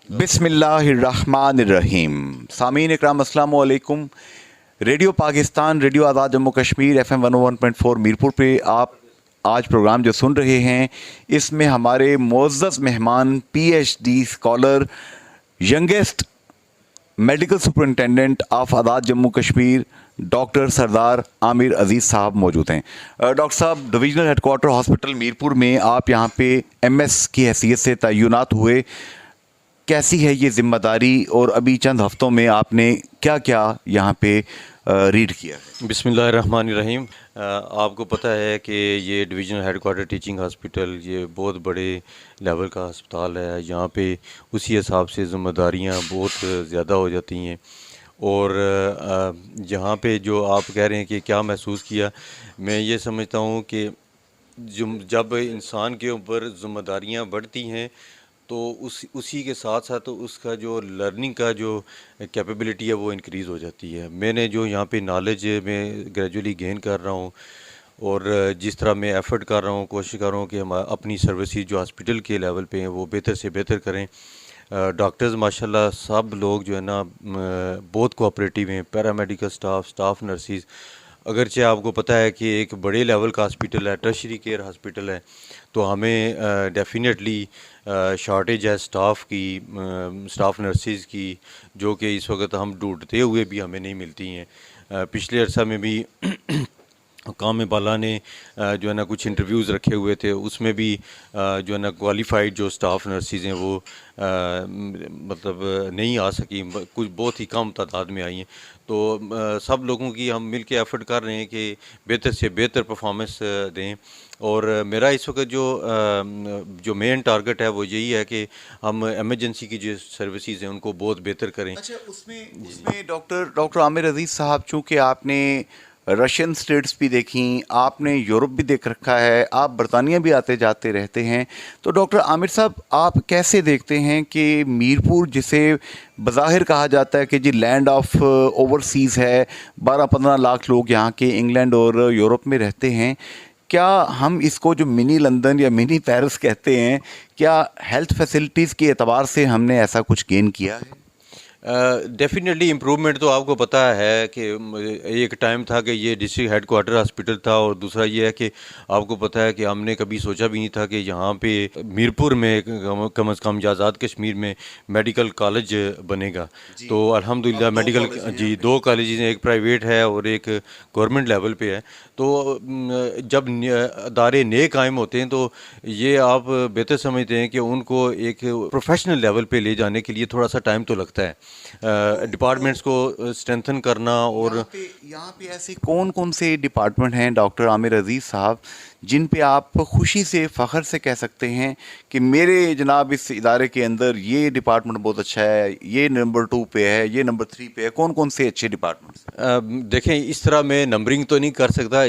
बिस्मिल्लाहिर्रहमानिर्रहीम। सामीन इकराम अस्सलाम वालेकुम। रेडियो पाकिस्तान, रेडियो आज़ाद जम्मू कश्मीर FM 101.4 मीरपुर पे आप आज प्रोग्राम जो सुन रहे हैं, इसमें हमारे मोअज़्ज़ज़ मेहमान PhD scholar, youngest medical superintendent of Azad Jammu Kashmir doctor Sardar Aamir Aziz साहब मौजूद हैं। डॉक्टर साहब, डिविजनल हेडक्वार्टर हॉस्पिटल मीरपुर में आप यहाँ पे MS की हैसियत से तैनात हुए। कैसी है ये जिम्मेदारी और अभी चंद हफ्तों में आपने क्या क्या यहाँ पे रीड किया है? बिस्मिल्लाहिर्रहमानिर्रहीम। आपको पता है कि ये डिवीज़नल हेडक्वार्टर टीचिंग हॉस्पिटल ये बहुत बड़े लेवल का अस्पताल है। यहाँ पे उसी हिसाब से ज़िम्मेदारियाँ बहुत ज़्यादा हो जाती हैं। और यहाँ पे जो आप कह रहे हैं कि क्या महसूस किया, मैं ये समझता हूँ कि जब इंसान के ऊपर ज़िम्मेदारियाँ बढ़ती हैं तो उसी के साथ साथ तो उसका जो लर्निंग का जो कैपेबिलिटी है वो इंक्रीज़ हो जाती है। मैंने जो यहाँ पे नॉलेज मैं ग्रेजुअली गेन कर रहा हूँ और जिस तरह मैं एफ़र्ट कर रहा हूँ, कोशिश कर रहा हूँ कि हम अपनी सर्विसेज जो हॉस्पिटल के लेवल पे हैं वो बेहतर से बेहतर करें। डॉक्टर्स माशाल्लाह सब लोग जो है ना बहुत कोऑपरेटिव हैं। पैरामेडिकल स्टाफ नर्सिस, अगरचे आपको पता है कि एक बड़े लेवल का हॉस्पिटल है, टर्शरी केयर हॉस्पिटल है, तो हमें डेफिनेटली शॉर्टेज है स्टाफ नर्सिस की, जो कि इस वक्त हम ढूंढते हुए भी हमें नहीं मिलती हैं। पिछले अरसा में भी काम बाला ने जो है ना कुछ इंटरव्यूज़ रखे हुए थे, उसमें भी जो है ना क्वालिफाइड जो स्टाफ नर्सिस हैं वो मतलब नहीं आ सकी, कुछ बहुत ही कम तादाद में आई हैं। तो सब लोगों की हम मिल के एफ़र्ट कर रहे हैं कि बेहतर से बेहतर परफॉर्मेंस दें। और मेरा इस वक्त जो मेन टारगेट है वो यही है कि हम एमरजेंसी की जो सर्विसेज हैं उनको बहुत बेहतर करें। अच्छा, उसमें डॉक्टर आमिर अजीज़ साहब, चूँकि आपने रशियन स्टेट्स भी देखी, आपने यूरोप भी देख रखा है, आप बरतानिया भी आते जाते रहते हैं, तो डॉक्टर आमिर साहब, आप कैसे देखते हैं कि मीरपुर, जिसे बज़ाहिर कहा जाता है कि जी लैंड ऑफ ओवरसीज़ है, 12-15 लाख लोग यहाँ के इंग्लैंड और यूरोप में रहते हैं, क्या हम इसको जो मिनी लंदन या मिनी पेरिस कहते हैं, क्या हेल्थ फैसिलिटीज़ के एतबार से हमने ऐसा कुछ गेन किया है? डेफिनेटली इम्प्रूवमेंट तो आपको पता है कि एक टाइम था कि ये डिस्ट्रिक्ट हेडक्वार्टर हॉस्पिटल था, और दूसरा ये है कि आपको पता है कि हमने कभी सोचा भी नहीं था कि यहाँ पे मीरपुर में कम से कम आज़ाद कश्मीर में मेडिकल कॉलेज बनेगा। तो अल्हम्दुलिल्लाह मेडिकल जी 2 कॉलेजेस हैं, एक प्राइवेट है और एक गवर्नमेंट लेवल पे है। तो जब अदारे नए कायम होते हैं तो ये आप बेहतर समझते हैं कि उनको एक प्रोफेशनल लेवल पे ले जाने के लिए थोड़ा सा टाइम तो लगता है। डिपार्टमेंट्स को स्ट्रेंथन करना, और यहाँ पे ऐसे कौन कौन से डिपार्टमेंट हैं डॉक्टर आमिर अजीज़ साहब, जिन पे आप खुशी से फ़ख्र से कह सकते हैं कि मेरे जनाब इस इदारे के अंदर ये डिपार्टमेंट बहुत अच्छा है, ये नंबर 2 पे है, ये नंबर 3 पे है? कौन कौन से अच्छे डिपार्टमेंट्स? देखें, इस तरह मैं नंबरिंग तो नहीं कर सकता।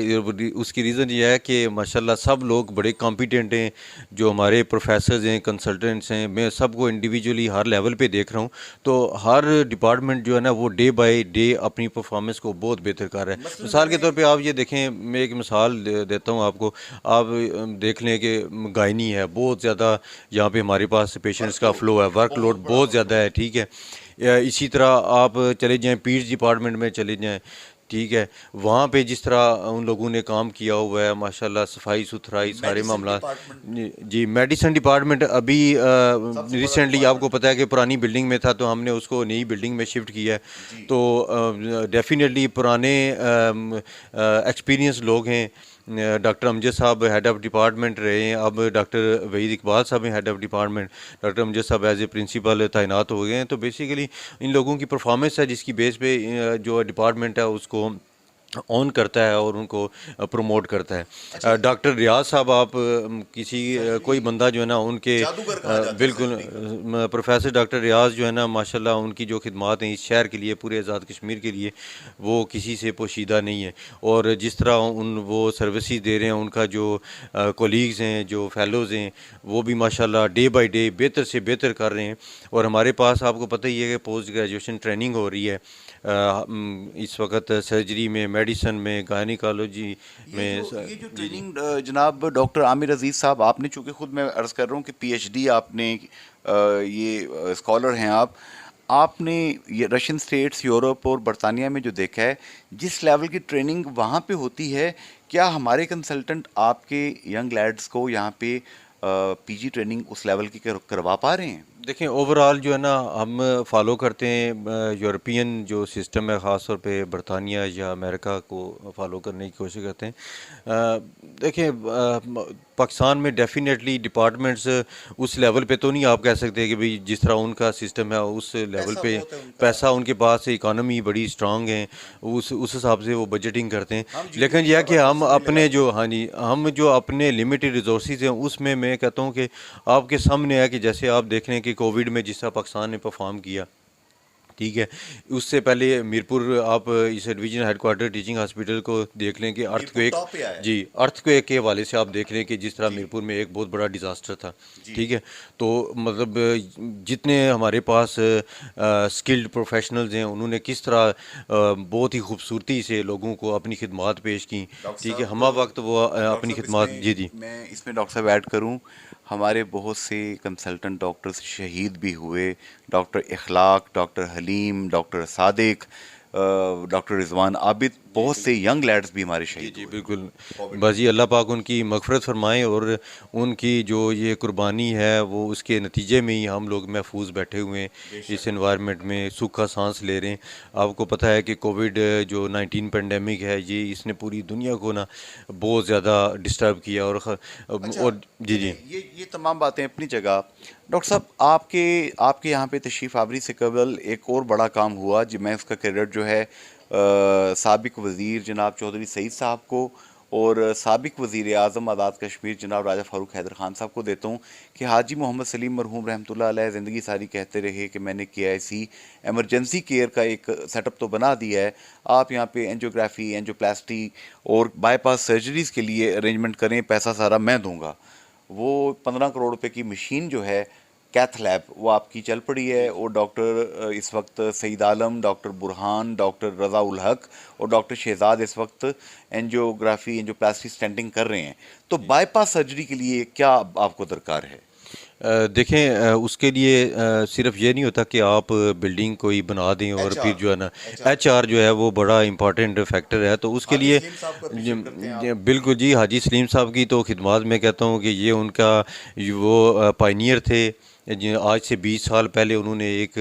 उसकी रीज़न ये है कि माशाल्लाह सब लोग बड़े कॉम्पिटेंट हैं। जो हमारे प्रोफेसर्स हैं, कंसल्टेंट्स हैं, मैं सबको इंडिविजुअली हर लेवल पे देख रहा हूँ। तो हर डिपार्टमेंट जो है ना वो डे बाय डे अपनी परफॉर्मेंस को बहुत बेहतर कर रहा है। मिसाल के तौर पे आप ये देखें, मैं एक मिसाल देता हूँ आपको। आप देख लें कि गायनी है, बहुत ज़्यादा यहाँ पे हमारे पास पेशेंट्स का फ़्लो है, वर्कलोड बहुत ज़्यादा है, ठीक है। इसी तरह आप चले जाएँ पीड्स डिपार्टमेंट में चले जाएँ, ठीक है, वहाँ पे जिस तरह उन लोगों ने काम किया हुआ है माशाल्लाह, सफाई सुथराई सारे मामला। जी मेडिसिन डिपार्टमेंट अभी रिसेंटली आपको पता है कि पुरानी बिल्डिंग में था, तो हमने उसको नई बिल्डिंग में शिफ्ट किया है। तो डेफिनेटली पुराने एक्सपीरियंस लोग हैं। डॉक्टर अमजद साहब हेड ऑफ़ डिपार्टमेंट रहे हैं, अब डॉक्टर वहीद इकबाल साहब हैं head of department, doctor Amjad साहब एज ए प्रिंसिपल तैनात हो गए हैं। तो बेसिकली इन लोगों की परफॉर्मेंस है जिसकी बेस पे जो डिपार्टमेंट है उसको ऑन करता है और उनको प्रमोट करता है। डॉक्टर रियाज साहब, आप कोई बंदा जो है ना उनके बिल्कुल प्रोफेसर डॉक्टर रियाज जो है ना माशाल्लाह, उनकी जो खिदमात हैं इस शहर के लिए, पूरे आज़ाद कश्मीर के लिए, वो किसी से पोशीदा नहीं है। और जिस तरह वो सर्विसेज दे रहे हैं, उनका जो कोलीग्स हैं, जो फेलोज़ हैं, वो भी माशाल्लाह डे बाय डे बेहतर से बेहतर कर रहे हैं। और हमारे पास आपको पता ही है कि पोस्ट ग्रेजुएशन ट्रेनिंग हो रही है इस वक्त सर्जरी में, मेडिसिन में, गायनिकोलॉजी में ये जो ट्रेनिंग जनाब डॉक्टर आमिर अजीज़ साहब, आपने चूँकि खुद मैं अर्ज़ कर रहा हूँ कि पीएचडी आपने ये स्कॉलर हैं आपने ये रशियन स्टेट्स, यूरोप और बरतानिया में जो देखा है, जिस लेवल की ट्रेनिंग वहाँ पे होती है, क्या हमारे कंसल्टेंट आपके यंग लैड्स को यहाँ पे पीजी ट्रेनिंग उस लेवल की करवा पा रहे हैं? देखें ओवरऑल जो है ना, हम फॉलो करते हैं यूरोपियन जो सिस्टम है, ख़ास तौर पे बरतानिया या अमेरिका को फॉलो करने की कोशिश करते हैं। देखें पाकिस्तान में डेफिनेटली डिपार्टमेंट्स उस लेवल पे तो नहीं आप कह सकते कि भाई जिस तरह उनका सिस्टम है उस लेवल पे पैसा उनके पास, इकोनॉमी बड़ी स्ट्रांग है, उस हिसाब से वो बजटिंग करते हैं। लेकिन यह कि हम अपने जो, हाँ जी, हम जो अपने लिमिटेड रिसोर्सेज हैं उसमें मैं कहता हूँ कि आपके सामने है कि जैसे आप देख रहे हैं कि कोविड में जिस तरह पाकिस्तान ने परफॉर्म किया, ठीक है, उससे पहले मीरपुर आप इस डिवीजन हेडक्वार्टर टीचिंग हॉस्पिटल को देख लें कि अर्थक्वेक, जी, अर्थक्वेक के हवाले से आप देख लें कि जिस तरह मीरपुर में एक बहुत बड़ा डिज़ास्टर था, ठीक है, तो मतलब जितने हमारे पास स्किल्ड प्रोफेशनल्स हैं उन्होंने किस तरह बहुत ही खूबसूरती से लोगों को अपनी खिदमत पेश की, ठीक है, हम वक्त वो अपनी खिदमत, जी जी। मैं इसमें डॉक्टर साहब ऐड करूं, हमारे बहुत से कंसल्टेंट डॉक्टर्स शहीद भी हुए, doctor Ikhlaq, doctor Haleem, doctor Sadiq, doctor Rizwan Abid, बहुत से यंग लैड्स भी हमारे शहीद जी हुए। बिल्कुल, बस ये अल्लाह पाक उनकी मगफरत फरमाएं और उनकी जो ये कुर्बानी है वो उसके नतीजे में ही हम लोग महफूज बैठे हुए हैं, इस एनवायरनमेंट में सूखा सांस ले रहे हैं। आपको पता है कि कोविड जो 19 पेंडेमिक है, ये इसने पूरी दुनिया को ना बहुत ज़्यादा डिस्टर्ब किया और जी जी। ये तमाम बातें अपनी जगह। डॉक्टर साहब, आपके यहाँ पे तशरीफ़ आवरी से कबल एक और बड़ा काम हुआ, जो मैं उसका क्रेडिट जो है साबिक वज़ीर जनाब चौधरी सईद साहब को और साबिक वज़ीर आज़म आज़ाद कश्मीर जनाब राजा फ़ारूक हैदर ख़ान साहब को देता हूँ कि हाजी मोहम्मद सलीम मरहूम रहमतुल्लाह अलैह ज़िंदगी सारी कहते रहे कि मैंने KIC एमरजेंसी केयर का एक सेटअप तो बना दिया है, आप यहाँ पे एंजियोग्राफी, एंजियोप्लास्टी और बाईपास सर्जरीज़ के लिए अरेंजमेंट करें, पैसा सारा मैं दूँगा। वो 15 करोड़ रुपए की मशीन जो है कैथ लैब, वो आपकी चल पड़ी है और डॉक्टर इस वक्त सईद आलम, डॉक्टर बुरहान, डॉक्टर रज़ा उल हक और डॉक्टर शहजाद इस वक्त एंजियोग्राफी, एंजियोप्लास्टी स्टेंटिंग कर रहे हैं। तो बाईपास सर्जरी के लिए क्या आपको दरकार है? देखें उसके लिए सिर्फ ये नहीं होता कि आप बिल्डिंग कोई बना दें और फिर जो है ना HR जो है वो बड़ा इम्पॉर्टेंट फैक्टर है, तो उसके लिए बिल्कुल जी, हाजी सलीम साहब की तो खिदमत मैं कहता हूँ कि ये उनका वो पायनियर थे। आज से 20 साल पहले उन्होंने एक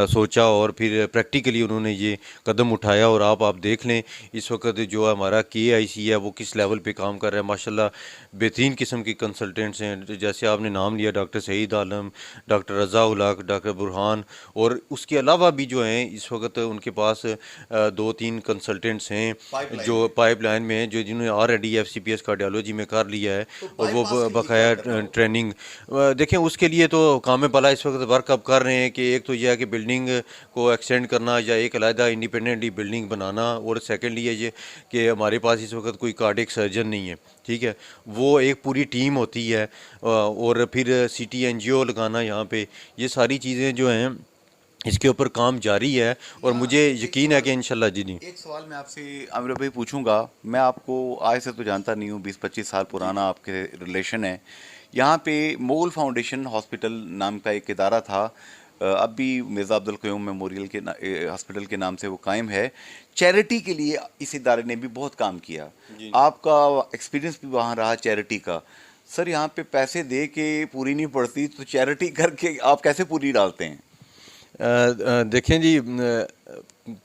सोचा और फिर प्रैक्टिकली उन्होंने ये कदम उठाया और आप देख लें इस वक्त जो हमारा KIC है वो किस लेवल पे काम कर रहा है। माशाल्लाह बेहतरीन किस्म की कंसल्टेंट्स हैं, जैसे आपने नाम लिया डॉक्टर सईद आलम, डॉक्टर रज़ा उल हक, डॉक्टर बुरहान, और उसके अलावा भी जो हैं इस वक्त उनके पास 2-3 कंसल्टेंट्स हैं जो पाइपलाइन में हैं, जो जिन्होंने ऑलरेडी FCPS कार्डियोलॉजी में कर लिया है और वो बकाया ट्रेनिंग। देखें उसके लिए तो काम पला इस वक्त वर्कअप कर रहे हैं कि एक तो यह है कि बिल्डिंग को एक्सटेंड करना या एक अलहदा इंडिपेंडेंटली बिल्डिंग बनाना, और सेकेंडली ये कि हमारे पास इस वक्त कोई कार्डियक सर्जन नहीं है, ठीक है, वो एक पूरी टीम होती है और फिर CT एंजियो लगाना यहाँ पे, ये सारी चीज़ें जो हैं इसके ऊपर काम जारी है और मुझे यकीन है कि इंशाल्लाह। जी नहीं, एक सवाल मैं आपसे आमिर भाई पूछूंगा, मैं आपको आज से तो जानता नहीं हूँ, 20-25 साल पुराना आपके रिलेशन है। यहाँ पे मोगल फाउंडेशन हॉस्पिटल नाम का एक इदारा था, अब भी मिर्ज़ा अब्दुल क़य्यूम मेमोरियल के हॉस्पिटल के नाम से वो कायम है। चैरिटी के लिए इस इदारे ने भी बहुत काम किया, आपका एक्सपीरियंस भी वहाँ रहा चैरिटी का। सर, यहाँ पे पैसे दे के पूरी नहीं पड़ती, तो चैरिटी करके आप कैसे पूरी डालते हैं? देखें जी,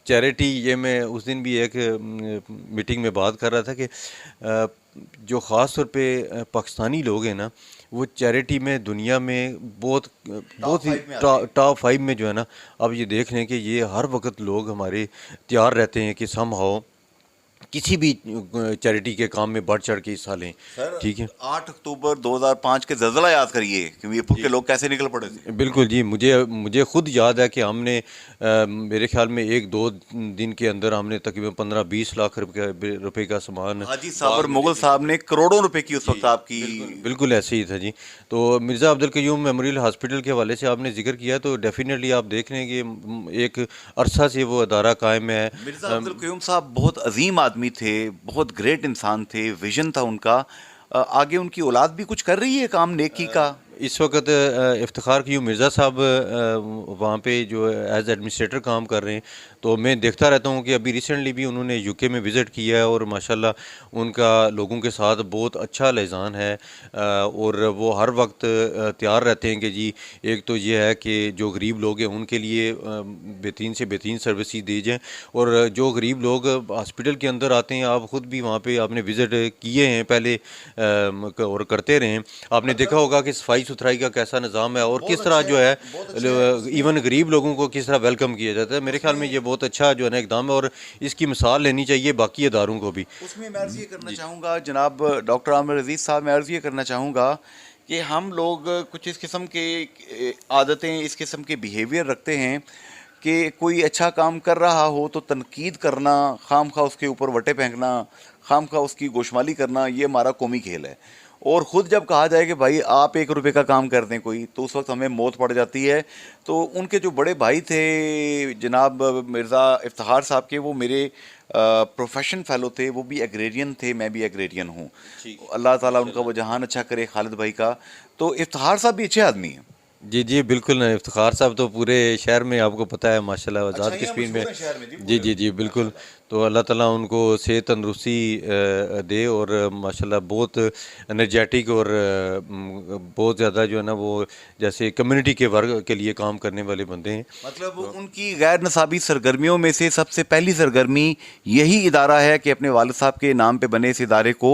चैरिटी, ये मैं उस दिन भी एक मीटिंग में बात कर रहा था कि जो ख़ास तौर पे पाकिस्तानी लोग हैं ना, वो चैरिटी में दुनिया में बहुत ही टॉप 5 में जो है ना, अब ये देख लें कि ये हर वक्त लोग हमारे तैयार रहते हैं कि समहाउ किसी भी चैरिटी के काम में बढ़ चढ़ के हिस्सा लें। ठीक है। 8 अक्टूबर 2005 के ज़लज़ला याद करिए कि मीरपुर के लोग कैसे निकल पड़े थे। बिल्कुल जी, मुझे मुझे खुद याद है कि हमने मेरे ख्याल में 1-2 दिन के अंदर हमने तकरीबन 15-20 लाख रुपए का सामान हाजी साबर मुगल साहब ने करोड़ों रुपए की उस वक्त आपकी बिल्कुल ऐसे ही था जी। तो मिर्ज़ा अब्दुल क़य्यूम मेमोरियल हॉस्पिटल के हवाले से आपने ज़िक्र किया, तो डेफ़िनेटली आप देख लें कि एक अरसा से वो अदारा कायम है। मिर्ज़ा अब्दुल क़य्यूम साहब बहुत अजीम आदमी थे, बहुत ग्रेट इंसान थे, विजन था उनका। आगे उनकी औलाद भी कुछ कर रही है काम नेकी का। इस वक्त इफ्तिखार क़य्यूम मिर्ज़ा साहब वहाँ पे जो एज एडमिनिस्ट्रेटर काम कर रहे हैं। तो मैं देखता रहता हूँ कि अभी रिसेंटली भी उन्होंने यूके में विज़िट किया है और माशाल्लाह उनका लोगों के साथ बहुत अच्छा लिहाज़ है। और वो हर वक्त तैयार रहते हैं कि जी, एक तो ये है कि जो गरीब लोग हैं उनके लिए बेहतरीन से बेहतरीन सर्विसेज दी जाएँ, और जो गरीब लोग हॉस्पिटल के अंदर आते हैं, आप ख़ुद भी वहाँ पे आपने विज़िट किए हैं पहले और करते रहे हैं। आपने देखा होगा कि सफाई सुथराई का कैसा निज़ाम है और किस तरह जो है इवन गरीब लोगों को किस तरह वेलकम किया जाता है। मेरे ख्याल में ये बहुत अच्छा जो है ना इक़दाम है और इसकी मिसाल लेनी चाहिए बाकी इदारों को भी। उसमें मैं अर्ज़ ये करना चाहूँगा जनाब डॉक्टर आमिर अजीज़ साहब, मैं अर्ज़ ये करना चाहूँगा कि हम लोग कुछ इस किस्म के आदतें, इस किस्म के बिहेवियर रखते हैं कि कोई अच्छा काम कर रहा हो तो तनकीद करना, खामखा उसके ऊपर वटे फेंकना, खामखा उसकी गोशमाली करना, ये हमारा कौमी खेल है। और ख़ुद जब कहा जाए कि भाई आप 1 रुपये का काम कर दें कोई, तो उस वक्त हमें मौत पड़ जाती है। तो उनके जो बड़े भाई थे जनाब मिर्ज़ा इफ्तिखार साहब के, वो मेरे प्रोफेशन फ़ेलो थे, वो भी एग्रेरियन थे, मैं भी एग्रेरियन हूँ। अल्लाह ताला उनका वो जहान अच्छा करे खालिद भाई का। तो इफ्तिखार साहब भी अच्छे आदमी हैं। जी, जी, बिल्कुल। इफ्तिखार साहब तो पूरे शहर में आपको पता है माशाल्लाह आज़ाद अच्छा, कश्मीर में। मशहूर है शहर में जी जी, जी, जी, बिल्कुल। तो अल्लाह ताला उनको सेहत तंदुरुस्ती दे और माशाल्लाह बहुत एनर्जेटिक और बहुत ज़्यादा जो है ना वो जैसे कम्युनिटी के वर्ग के लिए काम करने वाले बंदे हैं। मतलब उनकी गैर नसाबी सरगर्मियों में से सबसे पहली सरगर्मी यही इदारा है कि अपने वालिद साहब के नाम पे बने इस इदारे को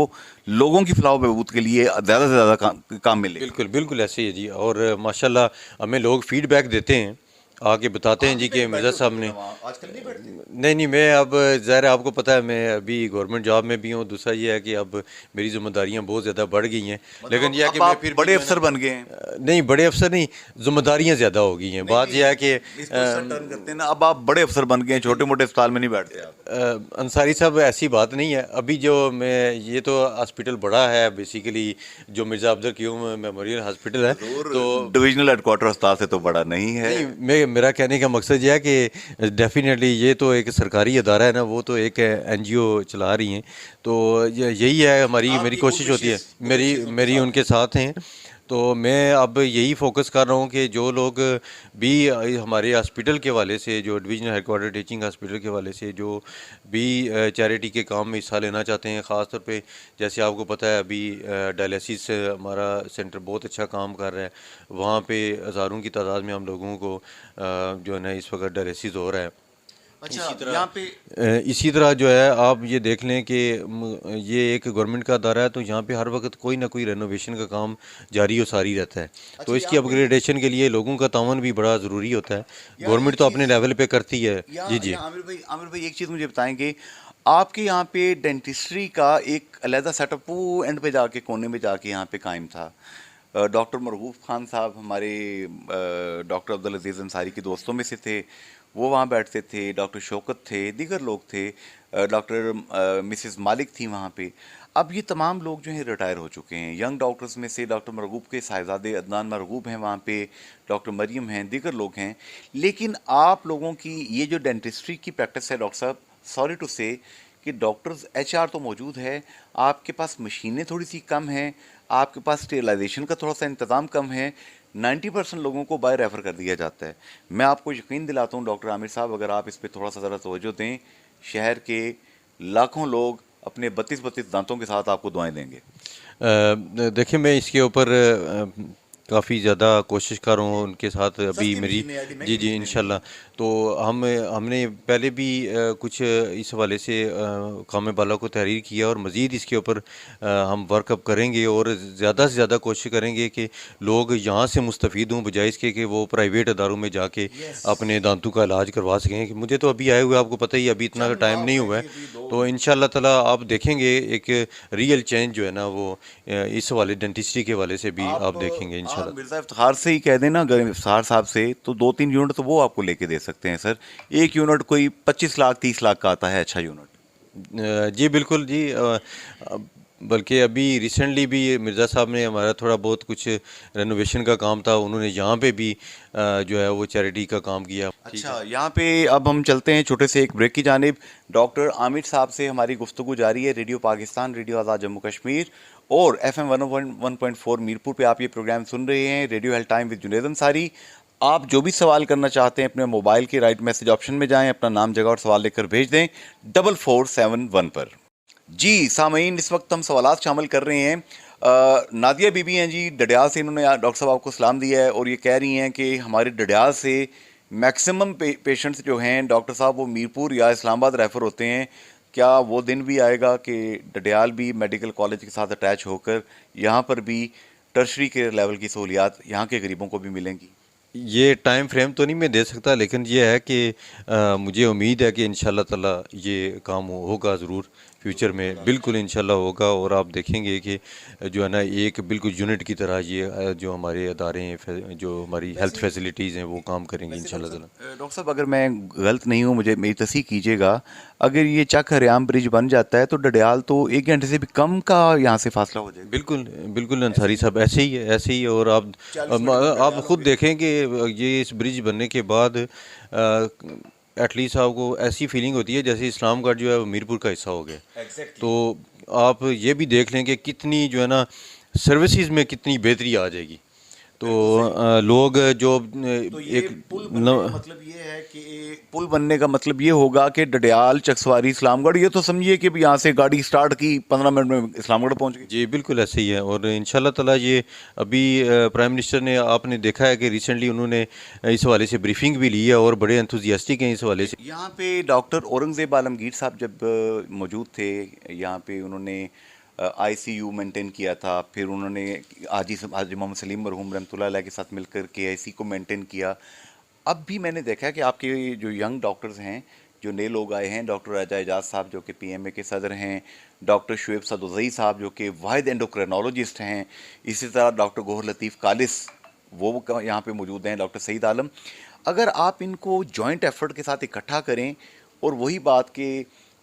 लोगों की फलाह बहबूद के लिए ज़्यादा से ज़्यादा काम मिले। बिल्कुल, बिल्कुल ऐसे ही है जी। और माशाल्लाह हमें लोग फीडबैक देते हैं, आके बताते हैं जी कि मिर्ज़ा साहब ने आजकल नहीं बैठते। नहीं, मैं अब ज़ाहिर है आपको पता है मैं अभी गवर्नमेंट जॉब में भी हूँ। दूसरा ये है कि अब मेरी ज़िम्मेदारियाँ बहुत ज़्यादा बढ़ गई हैं। लेकिन ये है कि मैं फिर बड़े अफसर बन गए हैं। नहीं, बड़े अफसर नहीं, ज़िम्मेदारियाँ ज़्यादा हो गई हैं। बात ये है कि टर्न करते हैं ना, अब आप बड़े अफसर बन गए हैं, छोटे मोटे अस्पताल में नहीं बैठते आप। अंसारी साहब ऐसी बात नहीं है। अभी जो मैं ये तो हॉस्पिटल बड़ा है बेसिकली, जो मिर्ज़ा अब्दुल क़य्यूम मेमोरियल हॉस्पिटल है, तो डिविजनल हेडक्वार्टर अस्पताल से तो बड़ा नहीं है। नहीं, मेरा कहने का मकसद ये है कि डेफिनेटली ये तो एक सरकारी अदारा है ना, वो तो एक एनजीओ चला रही हैं। तो यही है मेरी कोशिश होती है, मेरी उनके साथ हैं। तो मैं अब यही फोकस कर रहा हूँ कि जो लोग भी हमारे हॉस्पिटल के हवाले से, जो डिवीजनल हेडक्वार्टर टीचिंग हॉस्पिटल के हवाले से जो भी चैरिटी के काम में हिस्सा लेना चाहते हैं, ख़ास तौर पे जैसे आपको पता है अभी डायलिसिस हमारा सेंटर बहुत अच्छा काम कर रहा है। वहाँ पे हज़ारों की तादाद में हम लोगों को जो है ना इस वक्त डायलिसिस हो रहा है। अच्छा, यहाँ पे इसी तरह जो है आप ये देख लें कि ये एक गवर्नमेंट का अदारा है, तो यहाँ पे हर वक्त कोई ना कोई रेनोवेशन का काम जारी और सारी रहता है। तो इसकी अपग्रेडेशन के लिए लोगों का तावन भी बड़ा ज़रूरी होता है। गवर्नमेंट तो अपने लेवल पे करती है। जी, जी। आमिर भाई एक चीज़ मुझे बताएंगे, आपके यहाँ पे डेंटिस्ट्री का एक अलहदा सेटअप वो एंड पे जाके, कोने में जाके यहाँ पे कायम था। डॉक्टर मरगूफ खान साहब हमारे डॉक्टर अब्दुल अजीज़ अंसारी के दोस्तों में से थे, वो वहाँ बैठते थे। डॉक्टर शौकत थे, दीगर लोग थे, डॉक्टर मिसेस मालिक थी वहाँ पे। अब ये तमाम लोग जो हैं रिटायर हो चुके हैं। यंग डॉक्टर्स में से डॉक्टर मरगूब के साहिबजादे अदनान मरगूब हैं वहाँ पे, डॉक्टर मरियम हैं, दीगर लोग हैं। लेकिन आप लोगों की ये जो डेंटिस्ट्री की प्रैक्टिस है डॉक्टर साहब, सॉरी टू से कि डॉक्टर्स एचआर तो मौजूद है, आपके पास मशीनें थोड़ी सी कम हैं, आपके पास स्टेरिलाइजेशन का थोड़ा सा इंतज़ाम कम है, 90% लोगों को बाय रेफ़र कर दिया जाता है। मैं आपको यकीन दिलाता हूँ डॉक्टर आमिर साहब, अगर आप इस पे थोड़ा सा ज़रा तवज्जो दें, शहर के लाखों लोग अपने 32-32 दांतों के साथ आपको दुआएं देंगे। देखिए मैं इसके ऊपर काफ़ी ज़्यादा कोशिश कर रहा हूँ उनके साथ अभी सस्ती मेरी। मशीनें आईडी, जी महंगी जी मशीनें नहीं। इंशाल्लाह। तो हमने पहले भी कुछ इस हवाले से कौम बाला को तहरीर किया और मज़ीद इसके ऊपर हम वर्कअप करेंगे और ज़्यादा से ज़्यादा कोशिश करेंगे कि लोग यहाँ से मुस्तफ़ीद हों, बजाय इसके कि वो प्राइवेट अदारों में जाके यस, अपने दांतों का इलाज करवा सकें। कि मुझे तो अभी आए हुए आपको पता ही है, अभी इतना चंद टाइम माह नहीं हुए हुआ है। जी, अभी दो। तो इंशाल्लाह ताला आप देखेंगे एक रियल चेंज जो है ना वो इस हवाले डेंटिस्ट्री के हवाले से भी आप देखेंगे आप इंशाल्लाह। मिर्ज़ा इफ्तिखार से ही कह देना, अगर इफ्तिखार साहब से, तो 2-3 यूनिट तो वो आपको लेके दे सकते हैं सर। एक यूनिट कोई 25 लाख 30 लाख का आता है, अच्छा यूनिट। जी बिल्कुल जी। बल्कि अभी रिसेंटली भी मिर्ज़ा साहब ने हमारा थोड़ा बहुत कुछ रेनोवेशन का काम था, उन्होंने यहाँ पे भी जो है वो चैरिटी का काम किया। ठीक है। अच्छा, यहाँ पे अब हम चलते हैं छोटे से एक ब्रेक की जानिब। डॉक्टर आमिर साहब से हमारी गुफ्तगू जारी है, रेडियो पाकिस्तान, रेडियो आज़ाद जम्मू कश्मीर और FM 101.4 मीरपुर पे आप ये प्रोग्राम सुन रहे हैं, radio health time with Junaid Ansari. आप जो भी सवाल करना चाहते हैं अपने मोबाइल के राइट मैसेज ऑप्शन में जाएं, अपना नाम जगह और सवाल लिखकर भेज दें 4471 पर। जी सामीन, इस वक्त हम सवालात शामिल कर रहे हैं। नादिया बीबी हैं जी डडियाल से, इन्होंने डॉक्टर साहब आपको सलाम दिया है और ये कह रही हैं कि हमारे डडियाल से मैक्सिमम पेशेंट्स जो हैं डॉक्टर साहब वो मीरपुर या इस्लामाबाद रेफ़र होते हैं। क्या वो दिन भी आएगा कि डडियाल भी मेडिकल कॉलेज के साथ अटैच होकर यहाँ पर भी टर्शरी केयर लेवल की सहूलियात यहाँ के गरीबों को भी मिलेंगी? ये टाइम फ्रेम तो नहीं मैं दे सकता, लेकिन ये है कि मुझे उम्मीद है कि इंशाल्लाह ताला ये काम होगा ज़रूर फ्यूचर में, बिल्कुल इंशाल्लाह होगा। और आप देखेंगे कि जो है ना एक बिल्कुल यूनिट की तरह ये जो हमारे अदारे हैं, जो हमारी हेल्थ वैसे फैसिलिटीज़ हैं वो काम करेंगे वैसे इंशाल्लाह ताला। डॉक्टर साहब अगर मैं गलत नहीं हूँ, मुझे मेरी तस्दीक कीजिएगा, अगर ये चक हरियाम ब्रिज बन जाता है तो डडियाल तो 1 घंटे से भी कम का यहाँ से फासला हो जाएगा। बिल्कुल बिल्कुल अंसारी साहब, ऐसे ही है, ऐसे ही है। और आप 40 मिनट में आप डडियाल हो खुद गए। देखें कि ये इस ब्रिज बनने के बाद एटलीस्ट आपको ऐसी फीलिंग होती है जैसे इस्लामगढ़ जो है वो मीरपुर का हिस्सा हो गया। एग्जैक्टली। तो आप ये भी देख लें कि कितनी जो है ना सर्विसेज में कितनी बेहतरी आ जाएगी। तो बिल्कुल सही। लोग जो तो ये एक पुल बनने का न, मतलब ये है कि पुल बनने का मतलब ये होगा कि डडियाल चकसवारी इस्लामगढ़, ये तो समझिए कि भी यहाँ से गाड़ी स्टार्ट की 15 मिनट में इस्लामगढ़ पहुँच गई। जी बिल्कुल ऐसे ही है। और इंशाल्लाह ताला ये अभी प्राइम मिनिस्टर ने, आपने देखा है कि रिसेंटली उन्होंने इस हवाले से ब्रीफिंग भी ली है और बड़े एंथुजियास्टिक हैं इस हवाले से। यहाँ पे डॉक्टर औरंगजेब आलमगीर साहब जब मौजूद थे, यहाँ पे उन्होंने ICU मेंटेन किया था, फिर उन्होंने हाजी मोहम्मद सलीम मरहूम रहमतुल्लाह अलैह के साथ मिलकर KIC को मेंटेन किया। अब भी मैंने देखा है कि आपके जो यंग डॉक्टर्स हैं, जो नए लोग आए हैं, डॉक्टर राजा एजाज साहब जो कि PMA के सदर हैं, डॉक्टर शुएब सदुज़ई साहब जो कि वाहिद एंडोक्रिनोलॉजिस्ट हैं, इसी तरह डॉक्टर गोहर लतीफ़ कालिस वो यहाँ पे मौजूद हैं, डॉक्टर सईद आलम। अगर आप इनको जॉइंट एफर्ट के साथ इकट्ठा करें और वही बात के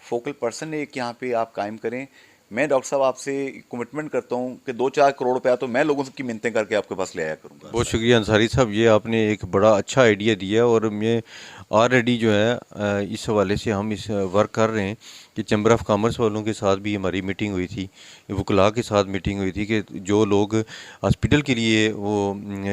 फोकल पर्सन एक यहाँ पे आप कायम करें, मैं डॉक्टर साहब आपसे कमिटमेंट करता हूँ कि 2-4 करोड़ रुपया तो मैं लोगों की मिन्नतें करके आपके पास ले आया करूँगा। बहुत शुक्रिया अंसारी साहब, ये आपने एक बड़ा अच्छा आइडिया दिया। और मैं ऑलरेडी जो है इस हवाले से हम इस वर्क कर रहे हैं कि चैम्बर ऑफ कॉमर्स वालों के साथ भी हमारी मीटिंग हुई थी, वकला के साथ मीटिंग हुई थी कि जो लोग हॉस्पिटल के लिए वो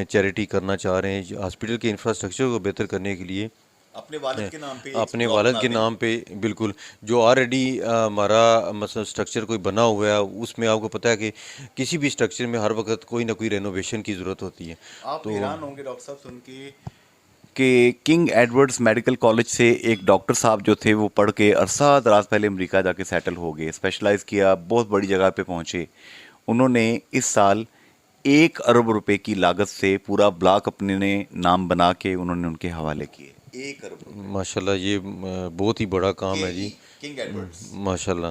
चैरिटी करना चाह रहे हैं, हॉस्पिटल के इंफ्रास्ट्रक्चर को बेहतर करने के लिए अपने वालिद के नाम पे एक अपने ब्लॉक वालिद बना के दें। नाम पे, बिल्कुल जो ऑलरेडी हमारा मतलब स्ट्रक्चर कोई बना हुआ है, उसमें आपको पता है कि किसी भी स्ट्रक्चर में हर वक्त कोई ना कोई रेनोवेशन की ज़रूरत होती है। आप तो हैरान होंगे डॉक्टर साहब सुन के कि किंग एडवर्ड्स मेडिकल कॉलेज से एक डॉक्टर साहब जो थे वो पढ़ के अरसा दराज पहले अमेरिका जाके सेटल हो गए, स्पेशलाइज किया, बहुत बड़ी जगह पे पहुंचे। उन्होंने इस साल 1 अरब रुपए की लागत से पूरा ब्लॉक अपने ने नाम बना के उन्होंने उनके हवाले किए। 1 अरब रुपए। माशाल्लाह ये बहुत ही बड़ा काम है जी। King Edwards. माशाल्लाह।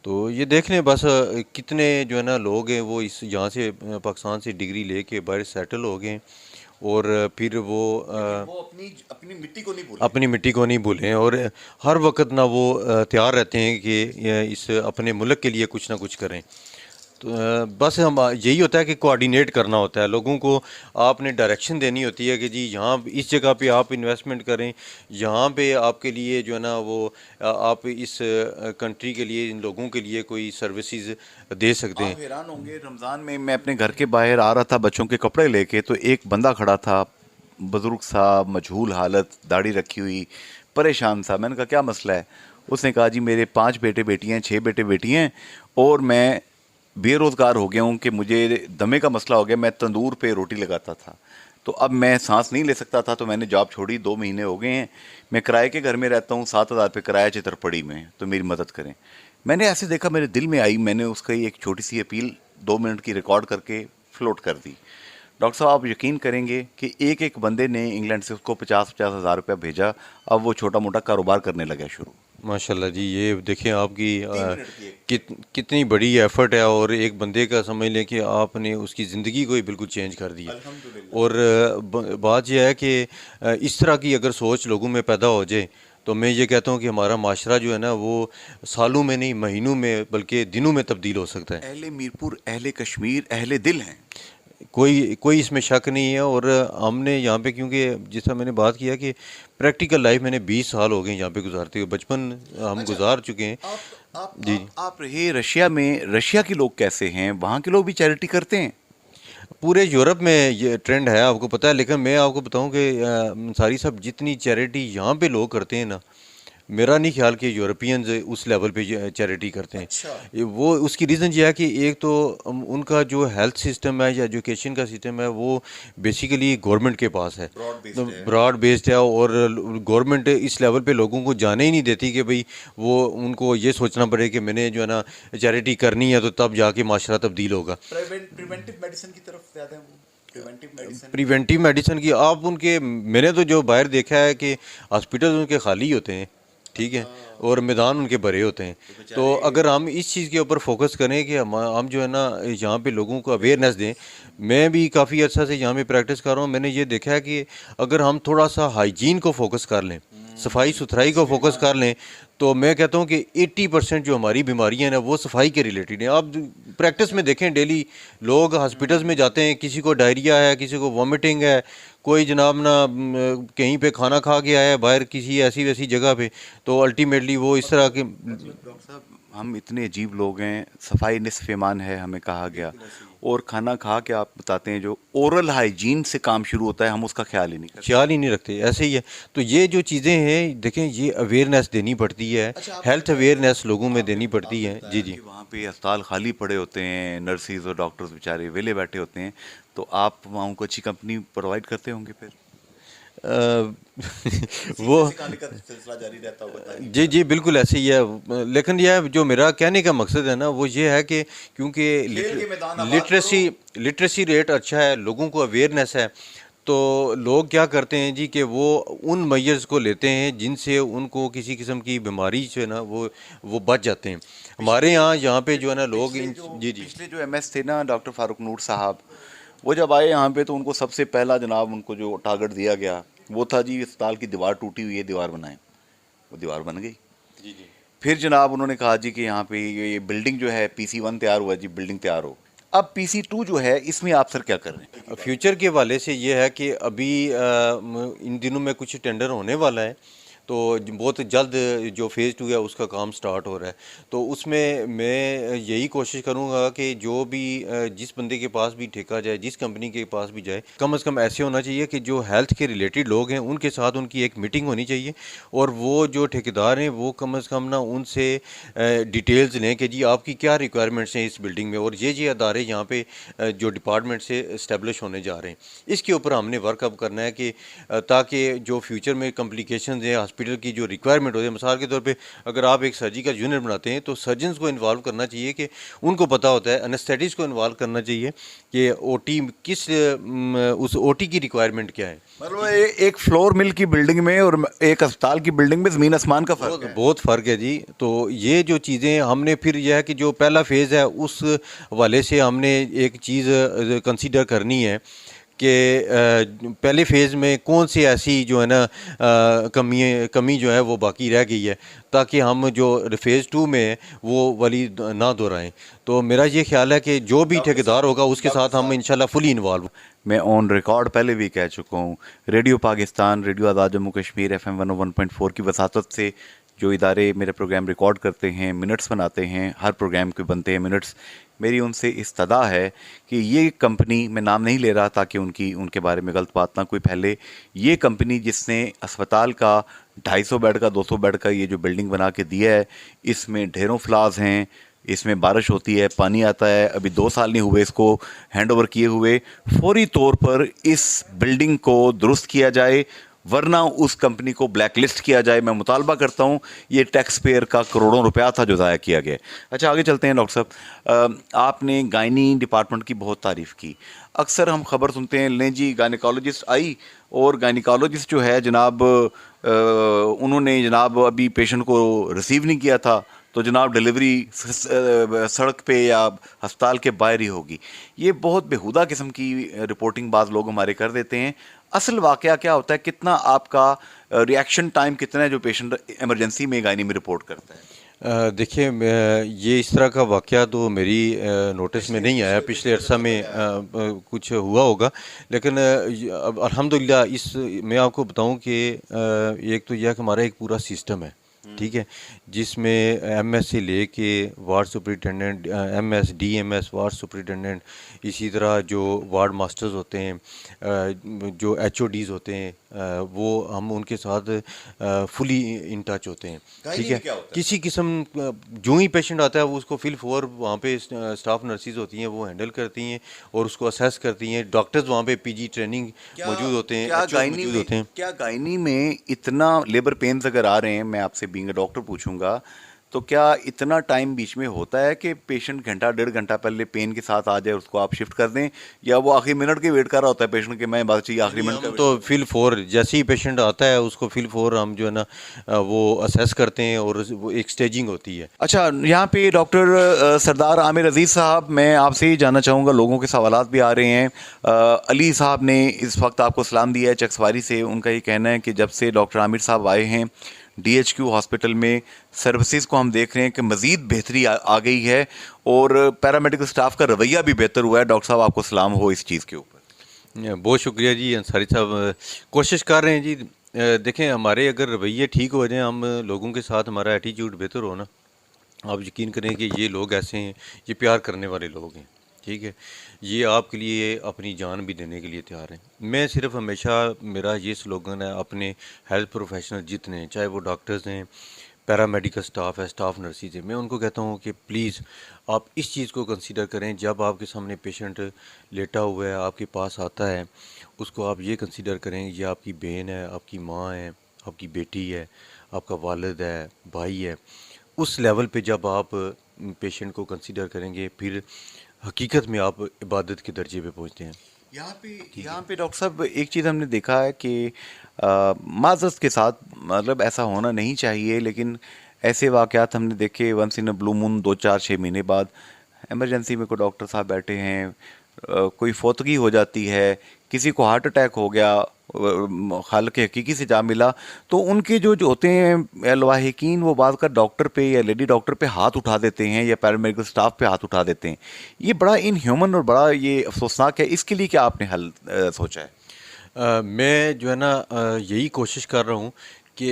तो ये देख लें बस कितने जो है ना लोग हैं वो इस यहाँ से पाकिस्तान से डिग्री लेके बाहर सेटल हो गए और फिर वो वो अपनी अपनी मिट्टी को नहीं भूले। अपनी मिट्टी को नहीं भूलें और हर वक्त ना वो तैयार रहते हैं कि इस अपने मुल्क के लिए कुछ ना कुछ करें। तो बस हम यही होता है कि कोऑर्डिनेट करना होता है, लोगों को आपने डायरेक्शन देनी होती है कि जी यहाँ इस जगह पे आप इन्वेस्टमेंट करें, यहाँ पे आपके लिए जो है ना वो आप इस कंट्री के लिए, इन लोगों के लिए कोई सर्विसेज दे सकते आप हैं। हैरान होंगे, रमज़ान में मैं अपने घर के बाहर आ रहा था बच्चों के कपड़े लेके, तो एक बंदा खड़ा था, बुजुर्ग सा, मजहूल हालत, दाढ़ी रखी हुई, परेशान सा। मैंने कहा क्या मसला है? उसने कहा जी मेरे 5 बेटे बेटी हैं, 6 बेटे बेटी हैं और मैं बेरोज़गार हो गया हूँ कि मुझे दमे का मसला हो गया। मैं तंदूर पे रोटी लगाता था, तो अब मैं सांस नहीं ले सकता था, तो मैंने जॉब छोड़ी। 2 महीने हो गए हैं, मैं किराए के घर में रहता हूँ, 7,000 पे किराया चित्रपड़ी में, तो मेरी मदद करें। मैंने ऐसे देखा, मेरे दिल में आई, मैंने उसका एक छोटी सी अपील 2 मिनट की रिकॉर्ड करके फ्लोट कर दी। डॉक्टर साहब, आप यकीन करेंगे कि एक एक बंदे ने इंग्लैंड से उसको 50-50 हज़ार रुपया भेजा। अब वो छोटा मोटा कारोबार करने लगा शुरू। माशाल्लाह जी, ये देखें आपकी 3 मिनट की एक कितनी बड़ी एफर्ट है, और एक बंदे का समझ लें कि आपने उसकी ज़िंदगी को ही बिल्कुल चेंज कर दिया। अल्हम्दुलिल्लाह। और बात यह है कि इस तरह की अगर सोच लोगों में पैदा हो जाए, तो मैं ये कहता हूँ कि हमारा माशरा जो है ना, वो सालों में नहीं, महीनों में, बल्कि दिनों में तब्दील हो सकता है। अहले मीरपुर, अहले कश्मीर, अहले दिल हैं। कोई कोई इसमें शक नहीं है। और हमने यहाँ पे, क्योंकि जिस तरह मैंने बात किया कि प्रैक्टिकल लाइफ मैंने 20 साल हो गए यहाँ पे गुजारते हुए, बचपन हम गुजार चुके हैं। जी। आप रहे रशिया में, रशिया के लोग कैसे हैं? वहाँ के लोग भी चैरिटी करते हैं? पूरे यूरोप में ये ट्रेंड है, आपको पता है। लेकिन मैं आपको बताऊं कि सारी सब जितनी चैरिटी यहाँ पे लोग करते हैं ना, मेरा नहीं ख्याल कि यूरोपियंस उस लेवल पे चैरिटी करते हैं। अच्छा। वो उसकी रीज़न ये है कि एक तो उनका जो हेल्थ सिस्टम है या एजुकेशन का सिस्टम है, वो बेसिकली गवर्नमेंट के पास है, Broad-based तो है। ब्रॉड बेस्ड है। और गवर्नमेंट इस लेवल पे लोगों को जाने ही नहीं देती कि भाई वो उनको ये सोचना पड़े कि मैंने जो है ना चैरिटी करनी है, तो तब जाके माशरा तब्दील होगा। प्रिवेंटिव मेडिसिन की तरफ ज़्यादा है वो। Preventive medicine. प्रिवेंटिव मेडिसिन की आप उनके, मैंने तो जो बाहर देखा है कि हॉस्पिटल उनके खाली होते हैं, ठीक है, और मैदान उनके भरे होते हैं। तो अगर हम इस चीज़ के ऊपर फोकस करें कि हम जो है ना यहाँ पे लोगों को अवेयरनेस दें। मैं भी काफ़ी अर्सा से यहाँ पे प्रैक्टिस कर रहा हूँ। मैंने ये देखा है कि अगर हम थोड़ा सा हाइजीन को फोकस कर लें, सफाई सुथराई को फोकस कर लें, तो मैं कहता हूँ कि 80% जो हमारी बीमारियां हैं ना, वो सफाई के रिलेटेड हैं। आप प्रैक्टिस में देखें, डेली लोग हॉस्पिटल्स में जाते हैं, किसी को डायरिया है, किसी को वॉमिटिंग है, कोई जनाब ना कहीं पे खाना खा के आया है बाहर किसी ऐसी वैसी जगह पे, तो अल्टीमेटली वो इस तरह के। डॉक्टर साहब, हम इतने अजीब लोग हैं, सफाई निस्फ़ ईमान है हमें कहा गया, और खाना खा के आप बताते हैं जो ओरल हाइजीन से काम शुरू होता है, हम उसका ख्याल ही नहीं करते। ख्याल ही नहीं रखते, ऐसे ही है। तो ये जो चीज़ें हैं, देखें, ये अवेयरनेस देनी पड़ती है, हेल्थ अवेयरनेस लोगों में देनी पड़ती है। जी जी। कि वहाँ पे अस्पताल खाली पड़े होते हैं, नर्सिस और डॉक्टर्स बेचारे वेले बैठे होते हैं, तो आप वहाँ उनको अच्छी कंपनी प्रोवाइड करते होंगे फिर? वो सिखाने का सिलसिला जारी रहता होगा, ताकि जी जी, बिल्कुल ऐसे ही है। लेकिन यह जो मेरा कहने का मकसद है ना, वो ये है कि क्योंकि खेल के मैदान आबाद लिटरेसी रेट अच्छा है, लोगों को अवेयरनेस है, तो लोग क्या करते हैं जी कि वो उन मेजर्स को लेते हैं जिनसे उनको किसी किस्म की बीमारी जो है ना, वो बच जाते हैं। हमारे यहाँ पे जो है ना लोग जी जी। पिछले जो एमएस थे ना, डॉक्टर फारूक नूर साहब, वो जब आए यहाँ पे तो उनको सबसे पहला जनाब उनको जो टारगेट दिया गया वो था जी, अस्पताल की दीवार टूटी हुई है, दीवार बनाएं। वो दीवार बन गई। जी जी। फिर जनाब उन्होंने कहा जी कि यहाँ पे ये बिल्डिंग जो है PC1 तैयार हुआ जी, बिल्डिंग तैयार हो। अब PC2 जो है, इसमें आप सर क्या कर रहे हैं? फ्यूचर के वाले से ये है कि अभी इन दिनों में कुछ टेंडर होने वाला है, तो बहुत जल्द जो फेज़ 2 है उसका काम स्टार्ट हो रहा है। तो उसमें मैं यही कोशिश करूँगा कि जो भी जिस बंदे के पास भी ठेका जाए, जिस कंपनी के पास भी जाए, कम से कम ऐसे होना चाहिए कि जो हेल्थ के रिलेटेड लोग हैं उनके साथ उनकी एक मीटिंग होनी चाहिए, और वो जो ठेकेदार हैं वो कम से कम ना उनसे डिटेल्स लें कि जी आपकी क्या रिक्वायरमेंट्स हैं इस बिल्डिंग में, और ये अदारे यहाँ पे जो डिपार्टमेंट से इस्टेब्लिश होने जा रहे हैं, इसके ऊपर हमने वर्कअप करना है कि ताकि जो फ्यूचर में कम्प्लिकेशन है हॉस्पिटल की जो रिक्वायरमेंट होती है, मिसाल के तौर पे अगर आप एक सर्जिकल यूनिट बनाते हैं, तो सर्जन्स को इन्वॉल्व करना चाहिए कि उनको पता होता है, एनेस्थेटिस्ट को इन्वॉल्व करना चाहिए कि ओटी किस उस ओटी की रिक्वायरमेंट क्या है। मतलब एक फ्लोर मिल की बिल्डिंग में और एक अस्पताल की बिल्डिंग में ज़मीन आसमान का फर्क है। बहुत फ़र्क है जी। तो ये जो चीज़ें हमने फिर यह है कि जो पहला फेज़ है उस हवाले से हमने एक चीज़ कंसीडर करनी है कि पहले फेज़ में कौन सी ऐसी जो है ना कमी जो है वो बाकी रह गई है, ताकि हम जो फेज़ 2 में है वो वाली ना दोहराएं। तो मेरा ये ख्याल है कि जो भी ठेकेदार होगा उसके साथ हम इंशाल्लाह फुली इन्वॉल्व। मैं ऑन रिकॉर्ड पहले भी कह चुका हूँ, रेडियो पाकिस्तान, रेडियो आज़ाद जम्मू कश्मीर FM 101.4 की वसातत से जो इदारे मेरे प्रोग्राम रिकॉर्ड करते हैं, मिनट्स बनाते हैं, हर प्रोग्राम के बनते हैं मिनट्स, मेरी उनसे इस्तदा है कि ये कंपनी, मैं नाम नहीं ले रहा ताकि उनके बारे में गलत बात ना कोई फैले, ये कंपनी जिसने अस्पताल का 250 बेड का 200 बेड का ये जो बिल्डिंग बना के दिया है, इसमें ढेरों फ्लाज हैं, इसमें बारिश होती है, पानी आता है, अभी 2 साल नहीं हुए इसको हैंड ओवर किए हुए, फौरी तौर पर इस बिल्डिंग को दुरुस्त किया जाए, वरना उस कंपनी को ब्लैक लिस्ट किया जाए। मैं मुतालबा करता हूँ, ये टैक्स पेयर का करोड़ों रुपया था जो ज़ाया किया गया। अच्छा, आगे चलते हैं डॉक्टर साहब। आपने गायनी डिपार्टमेंट की बहुत तारीफ़ की। अक्सर हम खबर सुनते हैं, लें जी गायनिकोलॉजिस्ट आई और गायनिकोलॉजिस्ट जो है जनाब उन्होंने जनाब अभी पेशेंट को रिसीव नहीं किया था, तो जनाब डिलीवरी सड़क पे या अस्पताल के बाहर ही होगी। ये बहुत बेहुदा किस्म की रिपोर्टिंग बाज़ लोग हमारे कर देते हैं। असल वाक़या क्या होता है, कितना आपका रिएक्शन टाइम कितना है जो पेशेंट इमरजेंसी में गायनी में रिपोर्ट करता है? देखिए, ये इस तरह का वाक़या तो मेरी नोटिस में नहीं आया। पिछले अरसा में कुछ हुआ होगा, लेकिन अब अल्हम्दुलिल्लाह मैं आपको बताऊं कि एक तो यह कि हमारा एक पूरा सिस्टम है, ठीक है, जिसमें एमएस से लेके ward superintendent, MS, DMs, ward superintendent, इसी तरह जो वार्ड मास्टर्स होते हैं, जो एचओडीज़ होते हैं, वो हम उनके साथ फुली इन टच होते हैं, ठीक है। किसी किस्म जो ही पेशेंट आता है वो उसको फिल फोर वहाँ पे स्टाफ नर्सिस होती हैं, वो हैंडल करती हैं और उसको असेस करती हैं। डॉक्टर्स वहाँ पे पीजी ट्रेनिंग मौजूद होते हैं, मौजूद होते हैं। क्या गायनी में इतना लेबर पेन्स अगर आ रहे हैं, मैं आपसे बीइंग अ डॉक्टर पूछूंगा, तो क्या इतना टाइम बीच में होता है कि पेशेंट घंटा 1.5 घंटा पहले पेन के साथ आ जाए, उसको आप शिफ्ट कर दें, या वो आखिरी मिनट की वेट कर रहा होता है पेशेंट के, मैं बात चाहिए आखिरी मिनट का? तो फिल फोर जैसे ही पेशेंट आता है उसको फिल फोर हम जो है ना वो असेस करते हैं और वो एक स्टेजिंग होती है। अच्छा, यहाँ पे डॉक्टर सरदार आमिर अजीज़ साहब, मैं आपसे ही जानना चाहूँगा, लोगों के सवालात भी आ रहे हैं। अली साहब ने इस वक्त आपको सलाम दिया है चक्सवारी से। उनका ये कहना है कि जब से डॉक्टर आमिर साहब आए हैं डीएचक्यू हॉस्पिटल में, सर्विसेज को हम देख रहे हैं कि मज़ीद बेहतरी आ गई है और पैरामेडिकल स्टाफ का रवैया भी बेहतर हुआ है। डॉक्टर साहब, आपको सलाम हो इस चीज़ के ऊपर। बहुत शुक्रिया जी अंसारी साहब, कोशिश कर रहे हैं जी। देखें, हमारे अगर रवैये ठीक हो जाए, हम लोगों के साथ हमारा एटीट्यूड बेहतर हो ना, आप यकीन करें कि ये लोग ऐसे हैं, ये प्यार करने वाले लोग हैं, ठीक है, ये आपके लिए अपनी जान भी देने के लिए तैयार हैं। मैं सिर्फ हमेशा, मेरा ये स्लोगन है, अपने हेल्थ प्रोफेशनल जितने हैं, चाहे वो डॉक्टर्स हैं, पैरामेडिकल स्टाफ है, स्टाफ नर्सिस है, मैं उनको कहता हूँ कि प्लीज़ आप इस चीज़ को कंसीडर करें। जब आपके सामने पेशेंट लेटा हुआ है, आपके पास आता है, उसको आप ये कंसीडर करें, ये आपकी बहन है, आपकी माँ है, आपकी बेटी है, आपका वालिद है, भाई है। उस लेवल पे जब आप पेशेंट को कंसीडर करेंगे, फिर हकीकत में आप इबादत के दर्जे पे पहुंचते हैं। यहाँ पे डॉक्टर साहब एक चीज़ हमने देखा है कि माज़रत के साथ, मतलब ऐसा होना नहीं चाहिए, लेकिन ऐसे वाक़यात हमने देखे once in a blue moon, 2-4-6 महीने बाद इमरजेंसी में कोई डॉक्टर साहब बैठे हैं, कोई फौतगी हो जाती है, किसी को हार्ट अटैक हो गया, खाल के हकीकी से जा मिला, तो उनके जो जो होते हैं लवाहिकीन, वो बात का डॉक्टर पे या लेडी डॉक्टर पे हाथ उठा देते हैं या पैरामेडिकल स्टाफ पे हाथ उठा देते हैं। ये बड़ा इनह्यूमन और बड़ा ये अफसोसनाक है। इसके लिए क्या आपने हल सोचा है? मैं जो है ना यही कोशिश कर रहा हूँ कि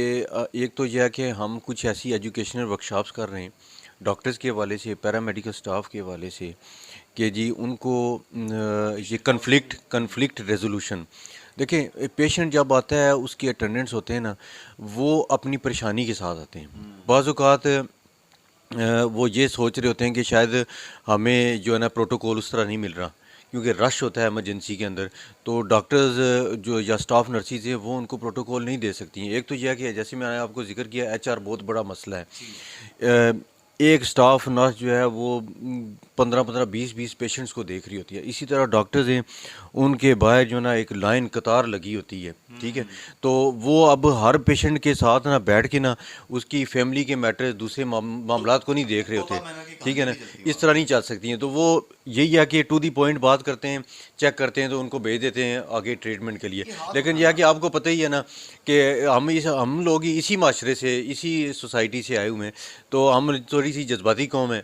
एक तो यह है कि हम कुछ ऐसी एजुकेशनल वर्कशॉप्स कर रहे हैं डॉक्टर्स के हवाले से, पैरामेडिकल स्टाफ के हवाले से, कि जी उनको ये कन्फ्लिक्ट रेजोल्यूशन। देखें, पेशेंट जब आता है, उसके अटेंडेंट्स होते हैं ना, वो अपनी परेशानी के साथ आते हैं। बाज़ औक़ात वो ये सोच रहे होते हैं कि शायद हमें जो है ना प्रोटोकॉल उस तरह नहीं मिल रहा, क्योंकि रश होता है इमरजेंसी के अंदर, तो डॉक्टर्स जो या स्टाफ नर्सिस है वो उनको प्रोटोकॉल नहीं दे सकती हैं। एक तो यह है कि जैसे मैंने आपको जिक्र किया, एचआर बहुत बड़ा मसला है। एक स्टाफ नर्स जो है वो 15-15, 20-20 पेशेंट्स को देख रही होती है। इसी तरह डॉक्टर्स हैं, उनके बाहर जो ना एक लाइन कतार लगी होती है, ठीक है, तो वो अब हर पेशेंट के साथ ना बैठ के ना उसकी फैमिली के मैटर, दूसरे मामलात को नहीं देख रहे होते, ठीक है ना, इस तरह नहीं चल सकती हैं। तो वो यही है कि टू दी पॉइंट बात करते हैं, चेक करते हैं, तो उनको भेज देते हैं आगे ट्रीटमेंट के लिए। लेकिन यह कि आपको पता ही है ना कि हम लोग इसी माशरे से, इसी सोसाइटी से आए हुए हैं, तो हम थोड़ी सी जज्बाती कौम है।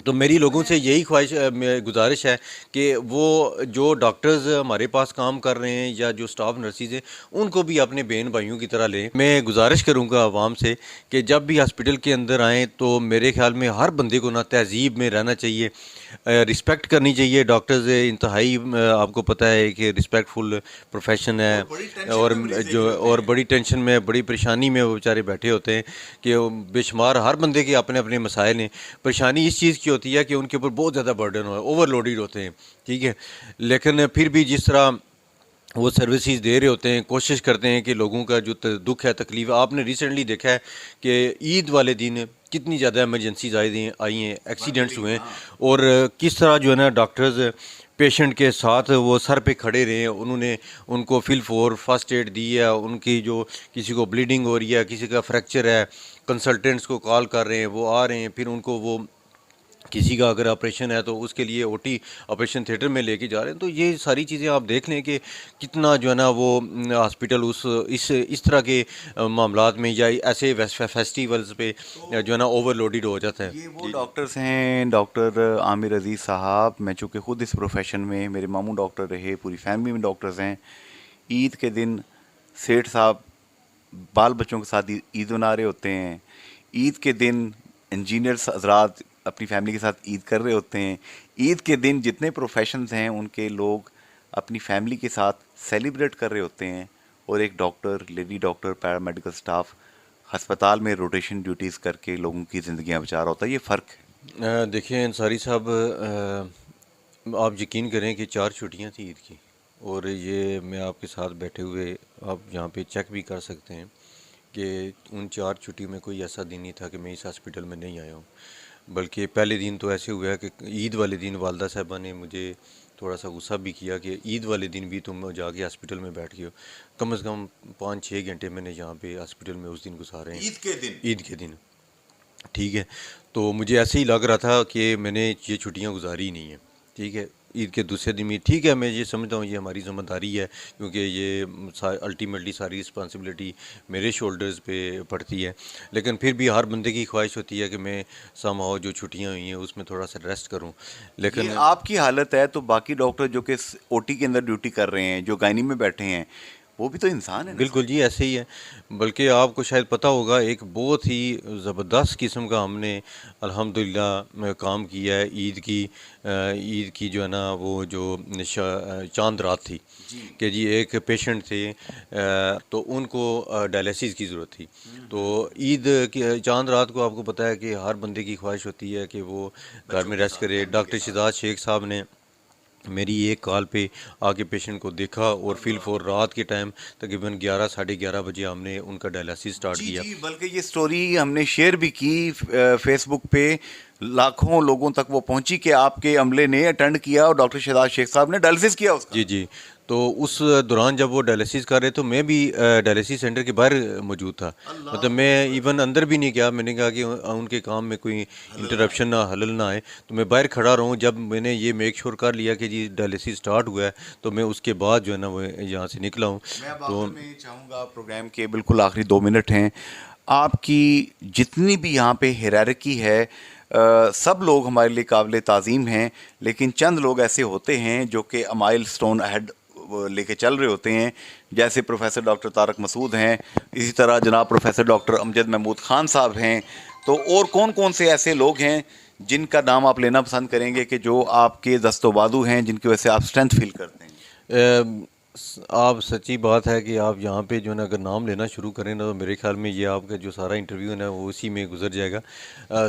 तो मेरी लोगों से यही ख्वाहिश गुजारिश है कि वो जो डॉक्टर्स हमारे पास काम कर रहे हैं या जो स्टाफ नर्सिस हैं उनको भी अपने बहन भाइयों की तरह लें। मैं गुजारिश करूंगा आवाम से कि जब भी हॉस्पिटल के अंदर आएँ तो मेरे ख्याल में हर बंदे को ना तहजीब में रहना चाहिए, रिस्पेक्ट करनी चाहिए। डॉक्टर्स इंतहाई आपको पता है कि रिस्पेक्टफुल प्रोफेशन है, और और बड़ी टेंशन में, बड़ी परेशानी में वो बेचारे बैठे होते हैं कि बेशुमार हर बंदे के अपने अपने मसाइल हैं। परेशानी इस चीज़ की होती है कि उनके ऊपर बहुत ज़्यादा बर्डन हो, ओवरलोडेड होते हैं, ठीक है। लेकिन फिर भी जिस तरह वो सर्विसेज दे रहे होते हैं, कोशिश करते हैं कि लोगों का जो दुख है, तकलीफ, आपने रिसेंटली देखा है कि ईद वाले दिन कितनी ज़्यादा इमरजेंसीज आई हैं, एक्सीडेंट्स हुए हैं, और किस तरह जो है ना डॉक्टर्स पेशेंट के साथ वो सर पे खड़े रहे हैं, उन्होंने उनको फिल फॉर फर्स्ट एड दी है, उनकी जो किसी को ब्लीडिंग हो रही है, किसी का फ्रैक्चर है, कंसल्टेंट्स को कॉल कर रहे हैं, वो आ रहे हैं, फिर उनको वो किसी का अगर ऑपरेशन है तो उसके लिए ओटी ऑपरेशन थिएटर में लेके जा रहे हैं। तो ये सारी चीज़ें आप देख लें कि कितना जो है ना वो हॉस्पिटल उस इस तरह के मामलात में या ऐसे फेस्टिवल्स पे जो है ना ओवरलोडेड हो जाता है। ये वो डॉक्टर्स हैं, डॉक्टर आमिर अजीज़ साहब। मैं चूँकि ख़ुद इस प्रोफेशन में, मेरे मामू डॉक्टर रहे, पूरी फैमिली में डॉक्टर्स हैं। ईद के दिन सेठ साहब बाल बच्चों के साथ ईद मना रहे होते हैं। ईद के दिन इंजीनियर्स हजरात अपनी फैमिली के साथ ईद कर रहे होते हैं। ईद के दिन जितने प्रोफेशंस हैं उनके लोग अपनी फैमिली के साथ सेलिब्रेट कर रहे होते हैं, और एक doctor, lady doctor, paramedical staff अस्पताल में रोटेशन ड्यूटीज़ करके लोगों की ज़िंदगियां बचा रहा होता है। ये फ़र्क है। देखिए अंसारी साहब, आप यकीन करें कि 4 छुट्टियां थी ईद की, और ये मैं आपके साथ बैठे हुए आप यहाँ पे चेक भी कर सकते हैं कि उन 4 छुट्टी में कोई ऐसा दिन नहीं था कि मैं इस हॉस्पिटल में नहीं आया हूँ। बल्कि पहले दिन तो ऐसे हुआ है कि ईद वाले दिन वालदा साहबा ने मुझे थोड़ा सा गुस्सा भी किया कि ईद वाले दिन भी तुम जाके हॉस्पिटल में बैठ गए हो। कम से कम 5-6 घंटे मैंने यहाँ पे हॉस्पिटल में उस दिन गुजारे हैं, ईद के दिन, ठीक है। तो मुझे ऐसे ही लग रहा था कि मैंने ये छुट्टियाँ गुजारी ही नहीं है, ठीक है। ईद के दूसरे दिन भी ठीक है, मैं ये समझता हूँ ये हमारी ज़िम्मेदारी है, क्योंकि ये अल्टीमेटली सारी रिस्पॉन्सिबिलिटी मेरे शोल्डर्स पे पड़ती है। लेकिन फिर भी हर बंदे की ख्वाहिश होती है कि मैं समहाउ जो छुट्टियाँ हुई हैं उसमें थोड़ा सा रेस्ट करूँ। ये लेकिन आपकी हालत है तो बाकी डॉक्टर जो कि ओटी के अंदर ड्यूटी कर रहे हैं, जो गायनी में बैठे हैं, वो भी तो इंसान है ना बिल्कुल जी, ऐसे ही है। बल्कि आपको शायद पता होगा, एक बहुत ही ज़बरदस्त किस्म का हमने अल्हम्दुलिल्लाह काम किया है। ईद की जो है ना वो जो चांद रात थी कि जी एक पेशेंट थे, तो उनको डायलिसिस की ज़रूरत थी। तो ईद की चांद रात को आपको पता है कि हर बंदे की ख्वाहिश होती है कि वो घर में रेस्ट करे। डॉक्टर शिदात शेख साहब ने मेरी एक कॉल पे आके पेशेंट को देखा, और फिल फॉर रात के टाइम तकरीबन 11 साढ़े 11 बजे हमने उनका डायलिसिस स्टार्ट जी किया। जी, बल्कि ये स्टोरी हमने शेयर भी की फेसबुक पे। लाखों लोगों तक वो पहुंची कि आपके अमले ने अटेंड किया और डॉक्टर शहजाद शेख साहब ने डायलिसिस किया उसका। जी जी। तो उस दौरान जब वो डायलिसिस कर रहे तो मैं भी डायलिसिस सेंटर के बाहर मौजूद था। मतलब मैं इवन अंदर भी नहीं गया, मैंने कहा कि उनके काम में कोई इंटरप्शन ना, हलल ना आए, तो मैं बाहर खड़ा रहूं। जब मैंने ये मेक श्योर कर लिया कि जी डायलिसिस स्टार्ट हुआ है, तो मैं उसके बाद जो है ना वो यहाँ से निकला हूँ। मैं अब तो आखिर में चाहूँगा, प्रोग्राम के बिल्कुल आखिरी 2 मिनट हैं, आपकी जितनी भी यहाँ पे हिरारकी है, सब लोग हमारे लिए काबिल ताज़ीम हैं, लेकिन चंद लोग ऐसे होते हैं जो कि माइल स्टोन अहेड लेके चल रहे होते हैं, जैसे प्रोफेसर डॉक्टर तारक मसूद हैं, इसी तरह जनाब प्रोफेसर डॉक्टर अमजद महमूद ख़ान साहब हैं। तो और कौन कौन से ऐसे लोग हैं जिनका नाम आप लेना पसंद करेंगे कि जो आपके दस्तोबादू हैं, जिनकी वजह से आप स्ट्रेंथ फील करते हैं? आप सच्ची बात है कि आप यहाँ पे जो है ना अगर नाम लेना शुरू करें ना, तो मेरे ख्याल में ये आपका जो सारा इंटरव्यू है ना वो उसी में गुजर जाएगा।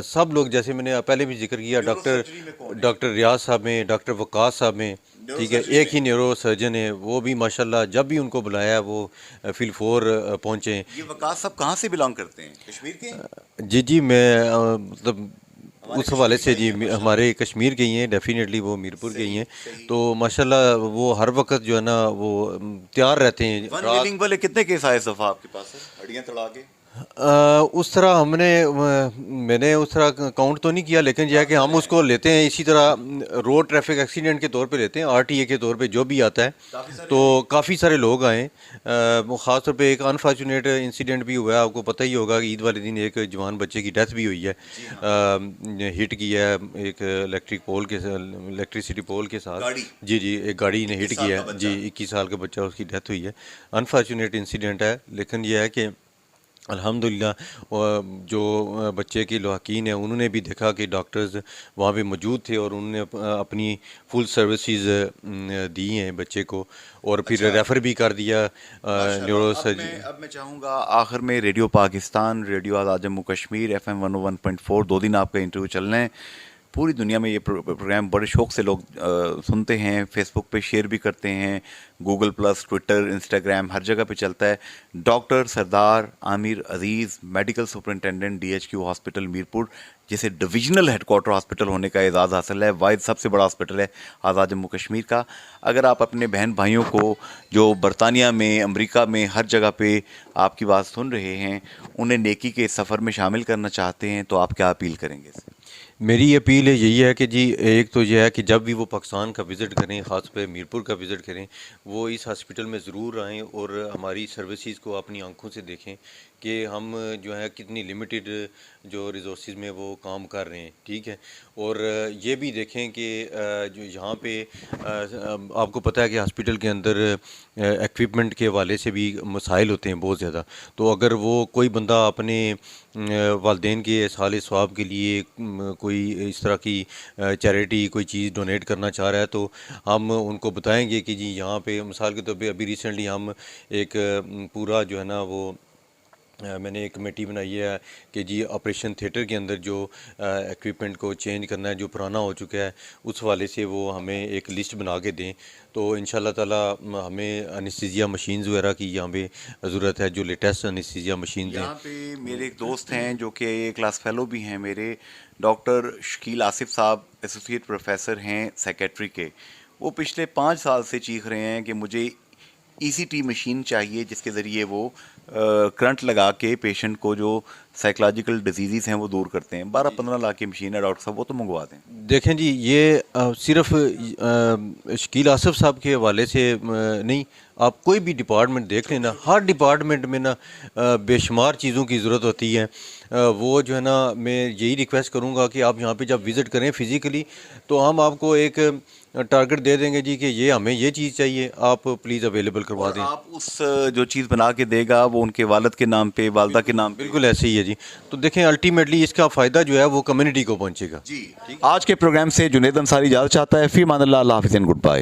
सब लोग, जैसे मैंने पहले भी जिक्र किया, डॉक्टर रियाज साहब हैं, डॉक्टर वकास साहब हैं, ठीक है। एक ही न्यूरो सर्जन है, वो भी माशाल्लाह जब भी उनको बुलाया वो फिल फोर पहुँचे। ये वकास साहब कहाँ से बिलोंग करते हैं? कश्मीर के? जी जी, मैं मतलब उस हवाले से जी हमारे कश्मीर के ही हैं, डेफिनेटली वो मीरपुर के ही हैं। तो माशाल्लाह वो हर वक्त जो है ना वो तैयार रहते हैं। वन वीलिंग वाले कितने केस आए इस दफा आपके पास? हड्डियां तड़ा के उस तरह मैंने उस तरह काउंट तो नहीं किया, लेकिन यह है कि हम उसको लेते हैं इसी तरह रोड ट्रैफिक एक्सीडेंट के तौर पे लेते हैं, आरटीए के तौर पे जो भी आता है। तो काफ़ी सारे लोग आए, ख़ास तौर पे एक अनफॉर्चुनेट इंसिडेंट भी हुआ है, आपको पता ही होगा कि ईद वाले दिन एक जवान बच्चे की डेथ भी हुई है। हिट किया है एक इलेक्ट्रिसिटी पोल के साथ। जी जी, एक गाड़ी ने हिट किया है जी, 21 साल का बच्चा, उसकी डेथ हुई है। अनफॉर्चुनेट इंसिडेंट है, लेकिन यह है कि अल्हम्दुलिल्लाह जो बच्चे के लवाकिन हैं उन्होंने भी देखा कि डॉक्टर्स वहाँ पे मौजूद थे और उन्होंने अपनी फुल सर्विसेज दी हैं बच्चे को, और फिर रेफ़र भी कर दिया न्यूरो सर्जरी। अब मैं चाहूँगा आखिर में रेडियो पाकिस्तान, रेडियो आज़ाद जम्मू कश्मीर FM 101.4 2 दिन आपका इंटरव्यू चल रहे हैं। पूरी दुनिया में ये प्रोग्राम बड़े शौक़ से लोग सुनते हैं, फेसबुक पे शेयर भी करते हैं, गूगल प्लस, ट्विटर, इंस्टाग्राम हर जगह पे चलता है। Doctor Sardar Aamir Aziz, medical superintendent DHQ hospital Mirpur, जिसे डिविजनल हेडक्वार्टर हॉस्पिटल होने का एजाज़ हासिल है, वाहिद सबसे बड़ा हॉस्पिटल है आज़ाद जम्मू कश्मीर का। अगर आप अपने बहन भाइयों को जो बरतानिया में, अमेरिका में, हर जगह पे आपकी बात सुन रहे हैं, उन्हें नेकी के सफ़र में शामिल करना चाहते हैं, तो आप क्या अपील करेंगे? मेरी अपील यही है कि जी, एक तो यह है कि जब भी वो पाकिस्तान का विज़िट करें, ख़ास पे मीरपुर का विज़िट करें, वो इस हॉस्पिटल में ज़रूर आएँ और हमारी सर्विसेज को अपनी आंखों से देखें कि हम जो है कितनी लिमिटेड जो रिसोर्सेज में वो काम कर रहे हैं, ठीक है। और ये भी देखें कि जो यहाँ पे आपको पता है कि हॉस्पिटल के अंदर इक्विपमेंट के हवाले से भी मसाइल होते हैं बहुत ज़्यादा। तो अगर वो कोई बंदा अपने वालदेन के साले स्वाब के लिए कोई इस तरह की चैरिटी कोई चीज़ डोनेट करना चाह रहा है, तो हम उनको बताएंगे कि जी यहाँ पे मिसाल के तौर पे अभी रिसेंटली हम एक पूरा जो है ना वो मैंने एक कमेटी बनाई है कि जी ऑपरेशन थिएटर के अंदर जो इक्विपमेंट को चेंज करना है जो पुराना हो चुका है, उस वाले से वो हमें एक लिस्ट बना के दें। तो इंशाल्लाह ताला हमें एनेस्थीसिया मशीन्स वगैरह की यहाँ पे ज़रूरत है, जो लेटेस्ट एनेस्थीसिया मशीन्स हैं। यहाँ पे मेरे एक दोस्त हैं जो कि क्लास फेलो भी हैं मेरे, डॉक्टर शकील आसिफ साहब, एसोसिएट प्रोफेसर हैं सेक्रेटरी के। वो पिछले 5 साल से चीख रहे हैं कि मुझे ECT मशीन चाहिए जिसके ज़रिए वो करंट लगा के पेशेंट को जो साइकोलॉजिकल डिजीज़ हैं वो दूर करते हैं। 12-15 लाख की मशीन है डॉक्टर साहब, वो तो मंगवा दें। देखें जी, ये सिर्फ शकील आसिफ साहब के हवाले से नहीं, आप कोई भी डिपार्टमेंट देख लेना, हर डिपार्टमेंट में ना बेशुमार चीज़ों की ज़रूरत होती है। वो जो है ना, मैं यही रिक्वेस्ट करूँगा कि आप यहाँ पे जब विज़िट करें फ़िज़िकली, तो हम आपको एक टारगेट दे देंगे जी कि ये हमें ये चीज़ चाहिए, आप प्लीज़ अवेलेबल करवा दें। आप उस जो चीज़ बना के देगा वो उनके वालिद के नाम पे, वालदा के नाम पे। बिल्कुल ऐसे ही है जी। तो देखें, अल्टीमेटली इसका फ़ायदा जो है वो कम्युनिटी को पहुँचेगा। जी, आज के प्रोग्राम से जुनेद अंसारी इजाज़त चाहता है। फ़ी अमान अल्लाह, अल्लाह हाफ़िज़ एंड गुड बाय।